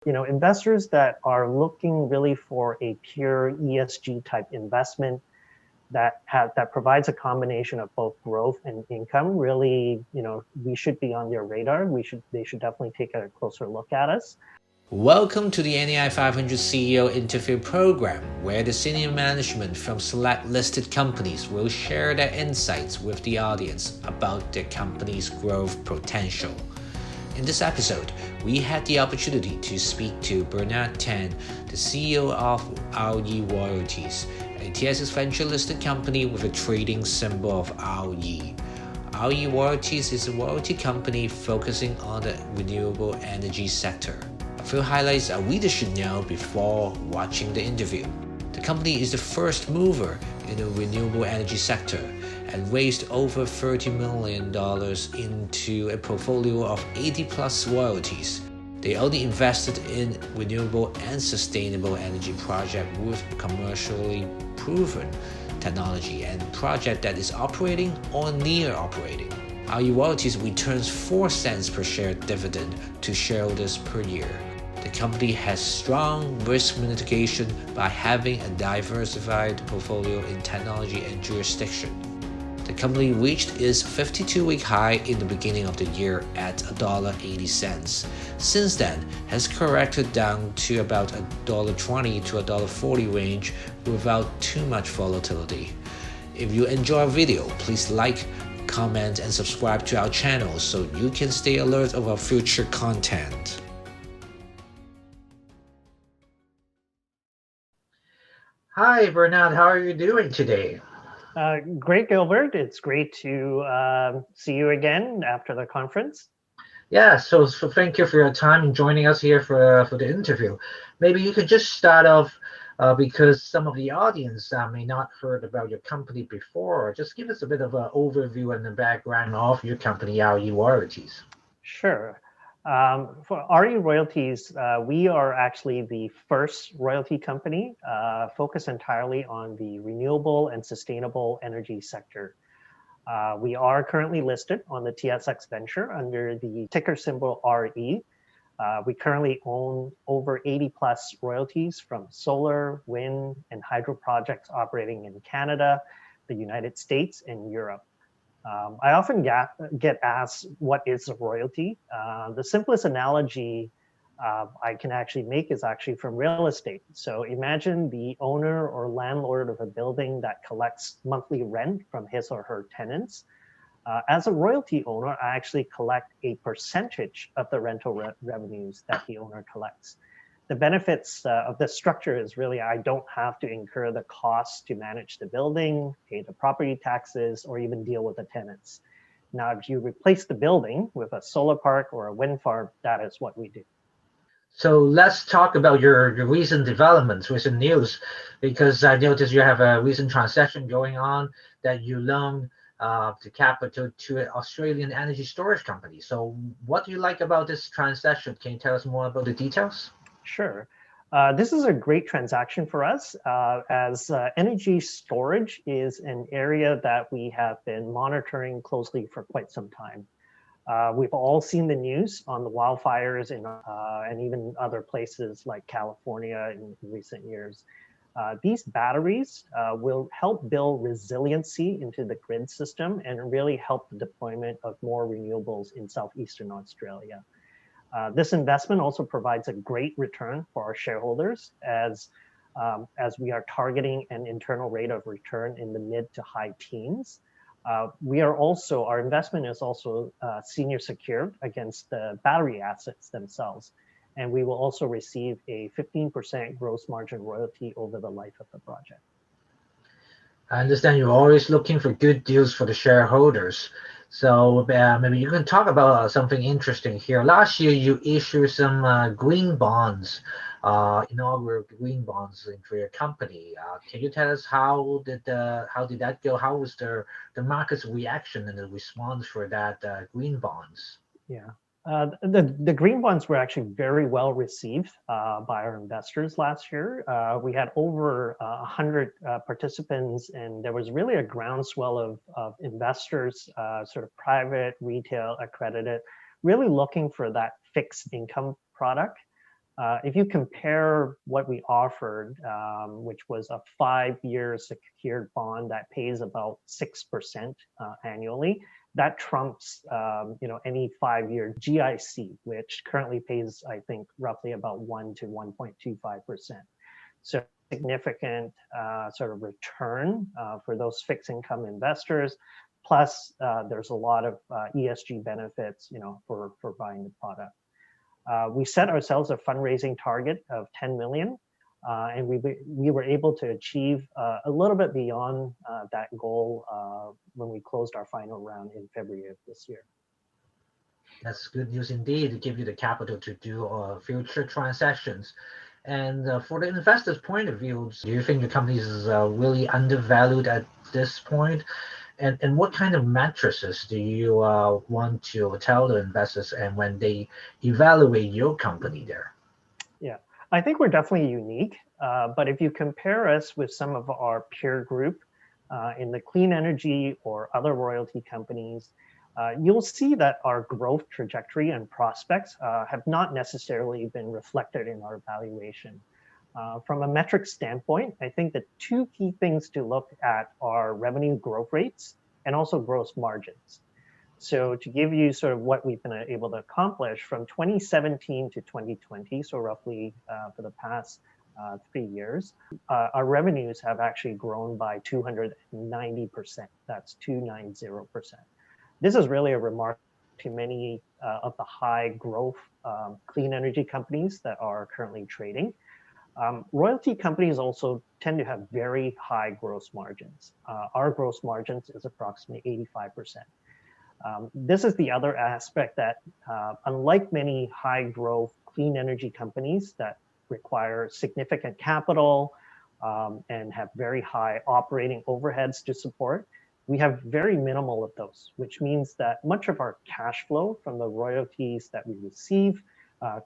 Investors that are looking really for a pure ESG type investment that provides a combination of both growth and income, really, we should be on their radar. They should definitely take a closer look at us. Welcome to the NAI 500 CEO interview program, where the senior management from select listed companies will share their insights with the audience about their company's growth potential. In this episode, we had the opportunity to speak to Bernard Tan, the CEO of RE Royalties, a TSX venture listed company with a trading symbol of RE. RE Royalties is a royalty company focusing on the renewable energy sector. A few highlights our readers should know before watching the interview. The company is the first mover in the renewable energy sector and raised over $30 million into a portfolio of 80 plus royalties. They only invested in renewable and sustainable energy projects with commercially proven technology and project that is operating or near operating. RE Royalties returns 4 cents per share dividend to shareholders per year. The company has strong risk mitigation by having a diversified portfolio in technology and jurisdiction. The company reached its 52-week high in the beginning of the year at $1.80. Since then, has corrected down to about $1.20 to $1.40 range without too much volatility. If you enjoy our video, please like, comment, and subscribe to our channel so you can stay alert of our future content. Hi, Bernard. How are you doing today? Great, Gilbert. It's great to see you again after the conference. Yeah, so thank you for your time and joining us here for the interview. Maybe you could just start off because some of the audience may not heard about your company before. Just give us a bit of an overview and the background of your company, RE Royalties. Sure. For RE Royalties, we are actually the first royalty company focused entirely on the renewable and sustainable energy sector. We are currently listed on the TSX Venture under the ticker symbol RE. We currently own over 80 plus royalties from solar, wind, and hydro projects operating in Canada, the United States, and Europe. I often get asked, what is a royalty? The simplest analogy I can actually make is actually from real estate. So imagine the owner or landlord of a building that collects monthly rent from his or her tenants. As a royalty owner, I actually collect a percentage of the rental revenues that the owner collects. The benefits of this structure is really I don't have to incur the costs to manage the building, pay the property taxes, or even deal with the tenants. Now, if you replace the building with a solar park or a wind farm, that is what we do. So let's talk about your recent developments, recent news, because I noticed you have a recent transaction going on that you loaned the capital to an Australian energy storage company. So what do you like about this transaction? Can you tell us more about the details? Sure. This is a great transaction for us as energy storage is an area that we have been monitoring closely for quite some time. We've all seen the news on the wildfires and even other places like California in recent years. These batteries will help build resiliency into the grid system and really help the deployment of more renewables in southeastern Australia. This investment also provides a great return for our shareholders as we are targeting an internal rate of return in the mid to high teens. Our investment is also senior secured against the battery assets themselves. And we will also receive a 15% gross margin royalty over the life of the project. I understand you're always looking for good deals for the shareholders. So maybe you can talk about something interesting here. Last year, you issued some green bonds, inaugural green bonds for your company. Can you tell us how did that go? How was the market's reaction and the response for that green bonds? Yeah. The green bonds were actually very well received by our investors last year. We had over 100 participants, and there was really a groundswell of investors, sort of private, retail, accredited, really looking for that fixed income product If you compare what we offered, which was a 5-year secured bond that pays about 6% annually, that trumps any 5-year GIC, which currently pays, I think, roughly about 1 to 1.25%. So significant sort of return for those fixed income investors. Plus, there's a lot of ESG benefits, for buying the product. We set ourselves a fundraising target of 10 million, and we were able to achieve a little bit beyond that goal when we closed our final round in February of this year. That's good news indeed, to give you the capital to do future transactions. And for the investor's point of view, do you think the company is really undervalued at this point? And what kind of matrices do you want to tell the investors and when they evaluate your company there? Yeah, I think we're definitely unique. But if you compare us with some of our peer group in the clean energy or other royalty companies, you'll see that our growth trajectory and prospects have not necessarily been reflected in our valuation. From a metric standpoint, I think the two key things to look at are revenue growth rates and also gross margins. So to give you sort of what we've been able to accomplish from 2017 to 2020, so roughly for the past 3 years, our revenues have actually grown by 290%. That's 290%. This is really a remark to many of the high growth clean energy companies that are currently trading. Royalty companies also tend to have very high gross margins. Our gross margins is approximately 85%. This is the other aspect that, unlike many high growth clean energy companies that require significant capital and have very high operating overheads to support, we have very minimal of those, which means that much of our cash flow from the royalties that we receive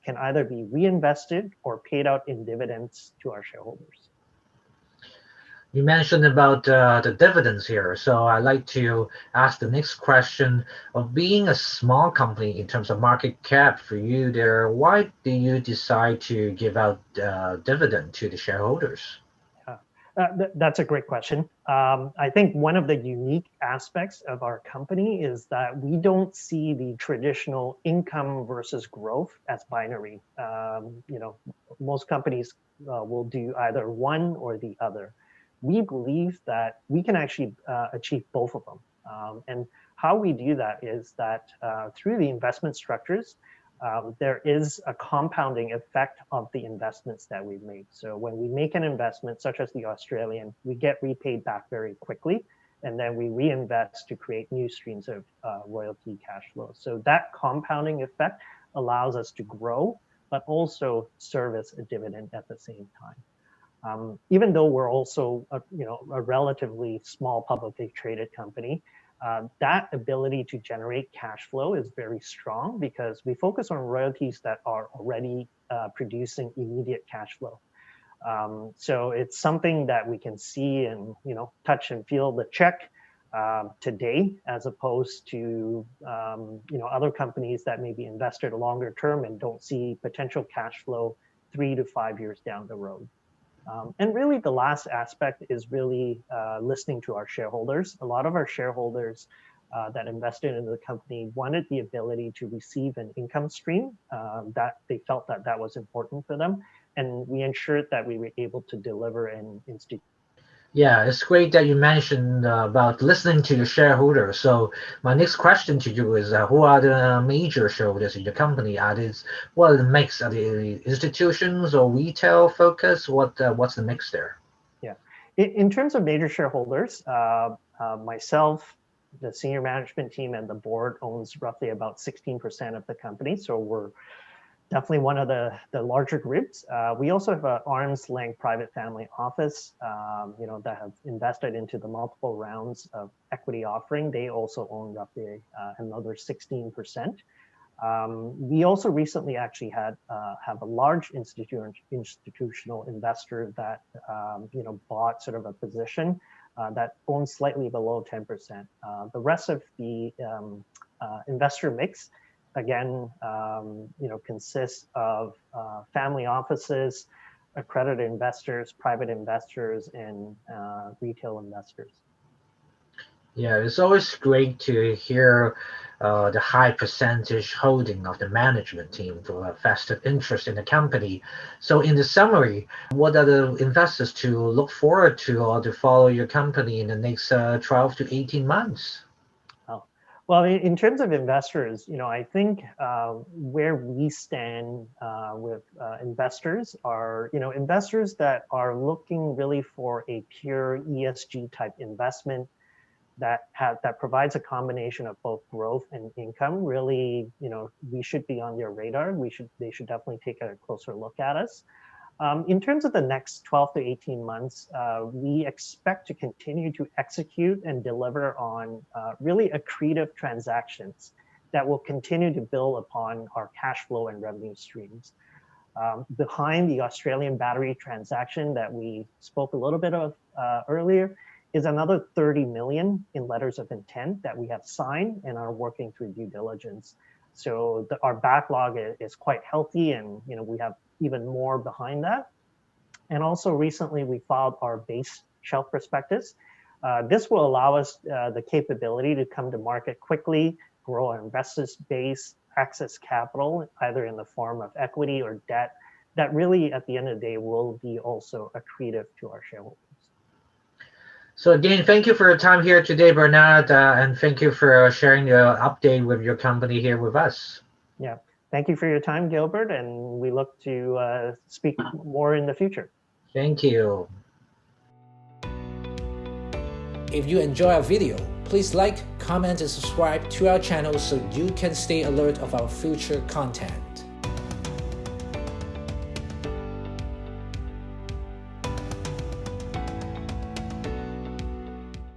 can either be reinvested or paid out in dividends to our shareholders. You mentioned about the dividends here, so I'd like to ask the next question. Of being a small company in terms of market cap for you there, why do you decide to give out dividend to the shareholders? That's a great question. I think one of the unique aspects of our company is that we don't see the traditional income versus growth as binary. Most companies will do either one or the other. We believe that we can actually achieve both of them. And how we do that is that through the investment structures, there is a compounding effect of the investments that we've made. So when we make an investment, such as the Australian, we get repaid back very quickly, and then we reinvest to create new streams of royalty cash flow. So that compounding effect allows us to grow, but also service a dividend at the same time. Even though we're also a relatively small publicly traded company, that ability to generate cash flow is very strong because we focus on royalties that are already producing immediate cash flow. So it's something that we can see and touch and feel the check today, as opposed to other companies that may be invested longer term and don't see potential cash flow 3 to 5 years down the road. And really the last aspect is really listening to our shareholders. A lot of our shareholders that invested in the company wanted the ability to receive an income stream, that they felt that was important for them. And we ensured that we were able to deliver an institute. Yeah, it's great that you mentioned about listening to your shareholders. So my next question to you is, who are the major shareholders in your company? What are the mix? Are they institutions or retail focus? What's the mix there? Yeah, in terms of major shareholders, myself, the senior management team, and the board owns roughly about 16% of the company. So we're definitely one of the larger groups. We also have an arm's length private family office, that have invested into the multiple rounds of equity offering. They also own roughly another 16%. We also recently actually have a large institutional investor that bought sort of a position that owns slightly below 10%. The rest of the investor mix again, consists of family offices, accredited investors, private investors, and retail investors. Yeah, it's always great to hear the high percentage holding of the management team for a vested interest in the company. So in the summary, what are the investors to look forward to or to follow your company in the next 12 to 18 months? Well, in terms of investors, I think where we stand with investors are, investors that are looking really for a pure ESG type investment that provides a combination of both growth and income. Really, we should be on their radar. They should definitely take a closer look at us. In terms of the next 12 to 18 months, we expect to continue to execute and deliver on really accretive transactions that will continue to build upon our cash flow and revenue streams. Behind the Australian battery transaction that we spoke a little bit of earlier is another 30 million in letters of intent that we have signed and are working through due diligence. So our backlog is quite healthy, and we have even more behind that. And also recently we filed our base shelf prospectus. This will allow us the capability to come to market quickly, grow our investors base, access capital, either in the form of equity or debt, that really at the end of the day will be also accretive to our shareholders. So again, thank you for your time here today, Bernard, and thank you for sharing your update with your company here with us. Yeah, thank you for your time, Gilbert, and we look to speak more in the future. Thank you. If you enjoy our video, please like, comment, and subscribe to our channel so you can stay alert of our future content.